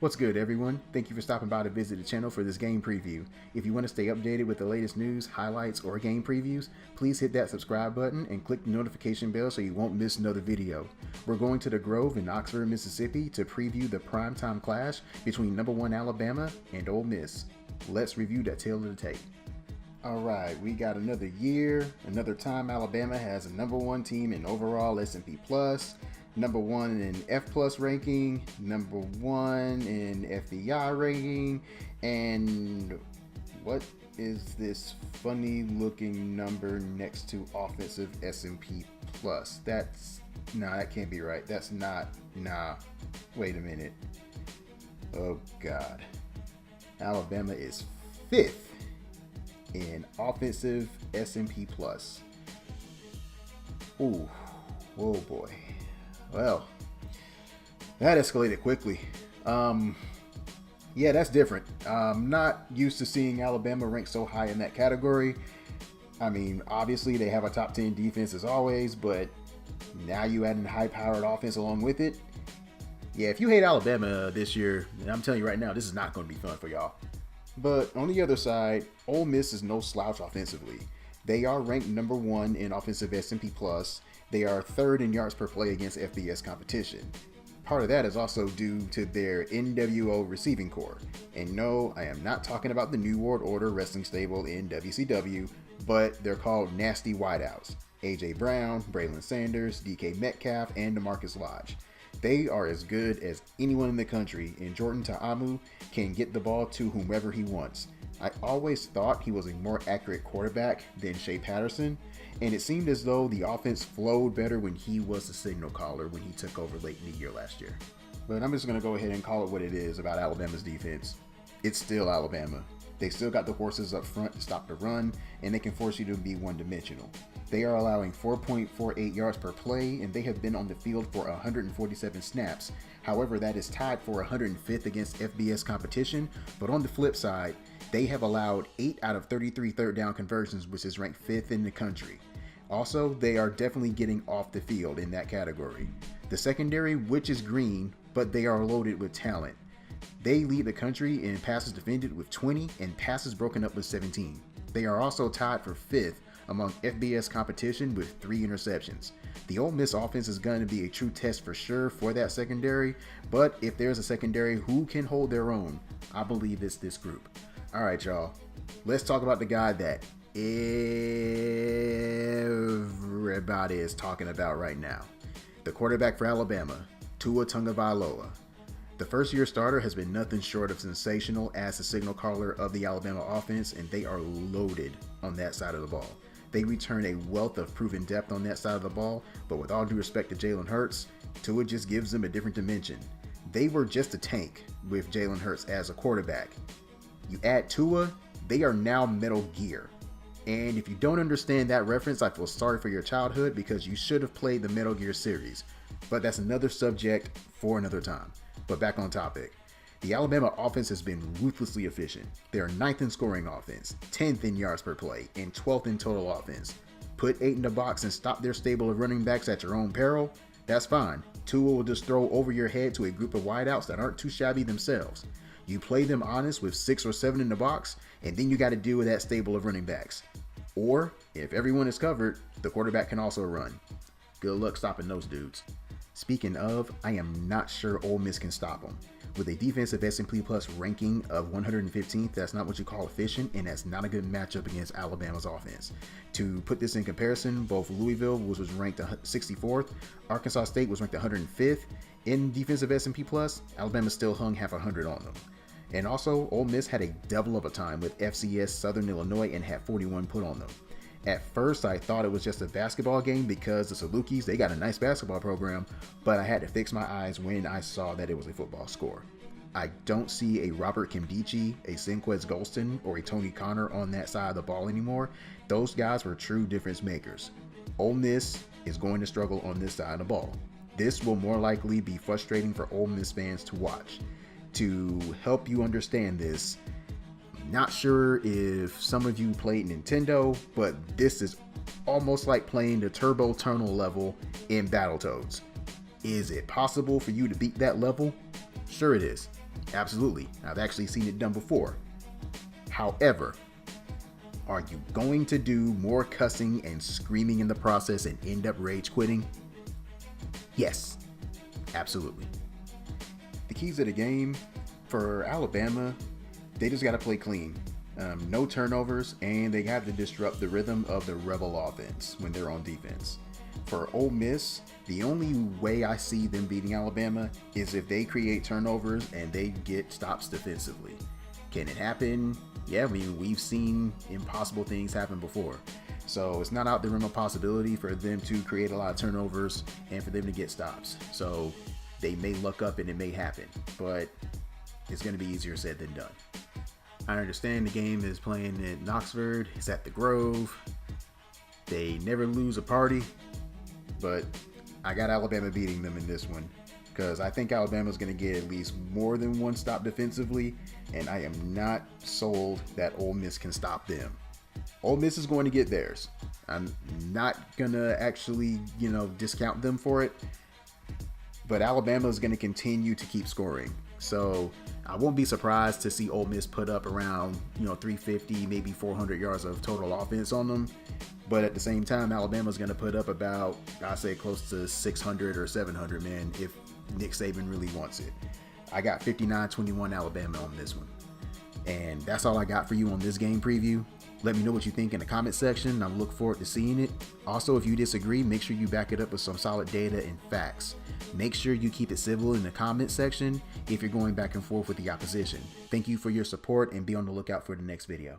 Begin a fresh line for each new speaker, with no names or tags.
What's good, everyone? Thank you for stopping by to visit the channel for this game preview. If you want to stay updated with the latest news, highlights, or game previews, please hit that subscribe button and click the notification bell so you won't miss another video. We're going to the Grove in Oxford, Mississippi to preview the primetime clash between #1 Alabama and Ole Miss. Let's review that tale of the tape. Alright, we got another year, another time Alabama has a #1 team in overall S&P+, #1 in F+ ranking, #1 in FEI rating, and what is this funny looking number next to offensive S&P+? That can't be right. Wait a minute. Oh God. Alabama is 5th in offensive S&P+. Ooh, oh boy. Well, that escalated quickly. Yeah, that's different. I'm not used to seeing Alabama ranked so high in that category. I mean, obviously they have a top 10 defense as always, but now you add a high-powered offense along with it. Yeah, if you hate Alabama this year, I'm telling you right now, this is not going to be fun for y'all. But on the other side, Ole Miss is no slouch offensively. They are ranked #1 in offensive S&P+. They are 3rd in yards per play against FBS competition. Part of that is also due to their NWO receiving core. And no, I am not talking about the New World Order wrestling stable in WCW, but they're called Nasty Wideouts. AJ Brown, Braylon Sanders, DK Metcalf, and DeMarcus Lodge. They are as good as anyone in the country, and Jordan Ta'amu can get the ball to whomever he wants. I always thought he was a more accurate quarterback than Shea Patterson, and it seemed as though the offense flowed better when he was the signal caller when he took over late in the year last year. But I'm just going to go ahead and call it what it is about Alabama's defense. It's still Alabama. They still got the horses up front to stop the run, and they can force you to be one-dimensional. They are allowing 4.48 yards per play, and they have been on the field for 147 snaps. However, that is tied for 105th against FBS competition, but on the flip side, they have allowed 8 out of 33 third down conversions, which is ranked 5th in the country. Also, they are definitely getting off the field in that category. The secondary, which is green, but they are loaded with talent. They lead the country in passes defended with 20 and passes broken up with 17. They are also tied for 5th among FBS competition with 3 interceptions. The Ole Miss offense is going to be a true test for sure for that secondary, but if there's a secondary who can hold their own, I believe it's this group. All right, y'all. Let's talk about the guy that everybody is talking about right now. The quarterback for Alabama, Tua Tagovailoa. The first-year starter has been nothing short of sensational as the signal caller of the Alabama offense, and they are loaded on that side of the ball. They return a wealth of proven depth on that side of the ball, but with all due respect to Jalen Hurts, Tua just gives them a different dimension. They were just a tank with Jalen Hurts as a quarterback. You add Tua, they are now Metal Gear. And if you don't understand that reference, I feel sorry for your childhood because you should have played the Metal Gear series. But that's another subject for another time. But back on topic. The Alabama offense has been ruthlessly efficient. They are 9th in scoring offense, 10th in yards per play, and 12th in total offense. Put 8 in the box and stop their stable of running backs at your own peril? That's fine. Tua will just throw over your head to a group of wideouts that aren't too shabby themselves. You play them honest with 6 or 7 in the box, and then you got to deal with that stable of running backs. Or, if everyone is covered, the quarterback can also run. Good luck stopping those dudes. Speaking of, I am not sure Ole Miss can stop them. With a defensive S&P Plus ranking of 115th, that's not what you call efficient, and that's not a good matchup against Alabama's offense. To put this in comparison, both Louisville, which was ranked 64th, Arkansas State was ranked 105th in defensive S&P Plus. Alabama still hung half 100 on them. And also, Ole Miss had a double of a time with FCS Southern Illinois and had 41 put on them. At first, I thought it was just a basketball game because the Salukis, they got a nice basketball program, but I had to fix my eyes when I saw that it was a football score. I don't see a Robert Kimdichie, a Senquez Golston, or a Tony Connor on that side of the ball anymore. Those guys were true difference makers. Ole Miss is going to struggle on this side of the ball. This will more likely be frustrating for Ole Miss fans to watch. To help you understand this, not sure if some of you played Nintendo, but this is almost like playing the Turbo Tunnel level in Battletoads. Is it possible for you to beat that level? Sure it is. Absolutely. I've actually seen it done before. However, are you going to do more cussing and screaming in the process and end up rage quitting? Yes, absolutely. The keys of the game for Alabama, they just got to play clean. No turnovers, and they have to disrupt the rhythm of the Rebel offense when they're on defense. For Ole Miss, the only way I see them beating Alabama is if they create turnovers and they get stops defensively. Can it happen? Yeah, I mean, we've seen impossible things happen before. So it's not out the realm of possibility for them to create a lot of turnovers and for them to get stops. So they may luck up and it may happen, but it's going to be easier said than done. I understand the game is playing in Knoxford. It's at the Grove. They never lose a party, but I got Alabama beating them in this one because I think Alabama's going to get at least more than one stop defensively, and I am not sold that Ole Miss can stop them. Ole Miss is going to get theirs. I'm not going to actually, discount them for it, but Alabama is going to continue to keep scoring. So I won't be surprised to see Ole Miss put up around, 350, maybe 400 yards of total offense on them. But at the same time, Alabama's going to put up about, I say, close to 600 or 700, man, if Nick Saban really wants it. I got 59-21 Alabama on this one. And that's all I got for you on this game preview. Let me know what you think in the comment section. I look forward to seeing it. Also, if you disagree, make sure you back it up with some solid data and facts. Make sure you keep it civil in the comment section if you're going back and forth with the opposition. Thank you for your support and be on the lookout for the next video.